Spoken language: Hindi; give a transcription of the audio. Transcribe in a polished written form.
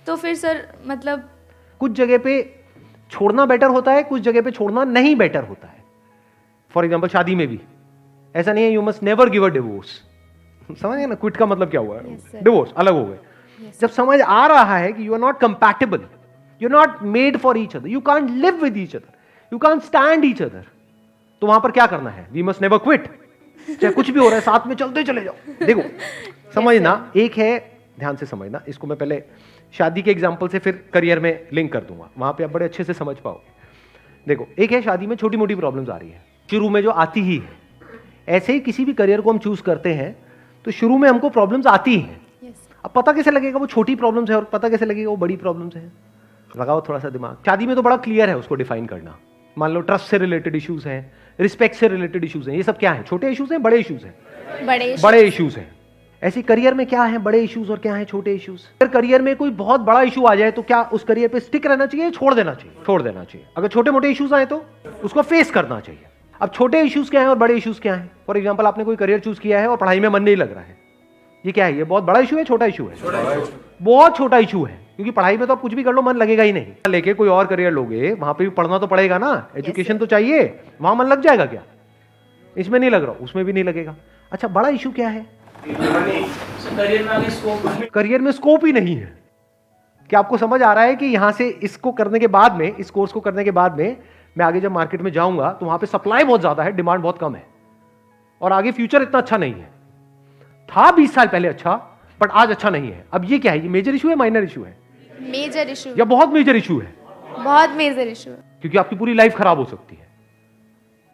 तो फिर सर मतलब कुछ जगह पे छोड़ना बेटर होता है, कुछ जगह पे छोड़ना नहीं बेटर होता है। फॉर एग्जाम्पल शादी में भी ऐसा नहीं है you must never give a divorce. समझ गए ना, क्विट का मतलब क्या हुआ है? Yes, sir. डिवोर्स अलग हो गए। Yes, जब समझ आ रहा है कि you are not compatible, you are not made for each other, you can't live with each other, you can't stand each other, तो वहां पर क्या करना है? We must never quit. चाहे कुछ भी हो रहा है साथ में चलते चले जाओ। देखो समझना, एक है, ध्यान से समझना इसको, मैं पहले शादी के एग्जाम्पल से फिर करियर में लिंक कर दूंगा, वहां पे आप बड़े अच्छे से समझ पाओगे। देखो एक है शादी में छोटी मोटी प्रॉब्लम्स आ रही है, शुरू में जो आती ही है। ऐसे ही किसी भी करियर को हम चूज करते हैं तो शुरू में हमको प्रॉब्लम्स आती हैं। yes. अब पता कैसे लगेगा वो छोटी प्रॉब्लम्स है और पता कैसे लगेगा वो बड़ी प्रॉब्लम्स है? लगाओ थोड़ा सा दिमाग। शादी में तो बड़ा क्लियर है उसको डिफाइन करना। मान लो ट्रस्ट से रिलेटेड इश्यूज हैं, रिस्पेक्ट से रिलेटेड इश्यूज हैं, ये सब क्या है? छोटे इश्यूज हैं, बड़े इश्यूज हैं? बड़े इश्यूज हैं। ऐसे करियर में क्या है बड़े इश्यूज और क्या है छोटे इश्यूज? अगर करियर में कोई बहुत बड़ा इशू आ जाए तो क्या उस करियर पे स्टिक रहना चाहिए, छोड़ देना चाहिए? छोड़ देना चाहिए। अगर छोटे मोटे इश्यूज आए तो उसको फेस करना चाहिए। अब छोटे इश्यूज क्या है और बड़े इश्यूज क्या है? फॉर एग्जाम्पल आपने कोई करियर चूज किया है और पढ़ाई में मन नहीं लग रहा है, ये क्या है? ये बहुत बड़ा इशू है, छोटा इशू है? बहुत छोटा इशू है, क्योंकि पढ़ाई में तो आप कुछ भी कर लो मन लगेगा ही नहीं। लेके कोई और करियर लोगे वहां पे भी पढ़ना तो पड़ेगा ना, एजुकेशन तो चाहिए, वहां मन लग जाएगा क्या? इसमें नहीं लग रहा, उसमें भी नहीं लगेगा। अच्छा बड़ा इशू क्या है? करियर में स्कोप ही नहीं है। क्या आपको समझ आ रहा है कि यहां से इसको करने के बाद में, इस कोर्स को करने के बाद में मैं आगे जब मार्केट में जाऊंगा तो वहां पे सप्लाई बहुत ज्यादा है, डिमांड बहुत कम है, और आगे फ्यूचर इतना अच्छा नहीं है। था 20 साल पहले अच्छा, बट आज अच्छा नहीं है। अब ये क्या है? ये मेजर इशू है, माइनर इशू है? मेजर इशू, या बहुत मेजर इशू है? बहुत मेजर इशू है। क्योंकि आपकी पूरी लाइफ खराब हो सकती है।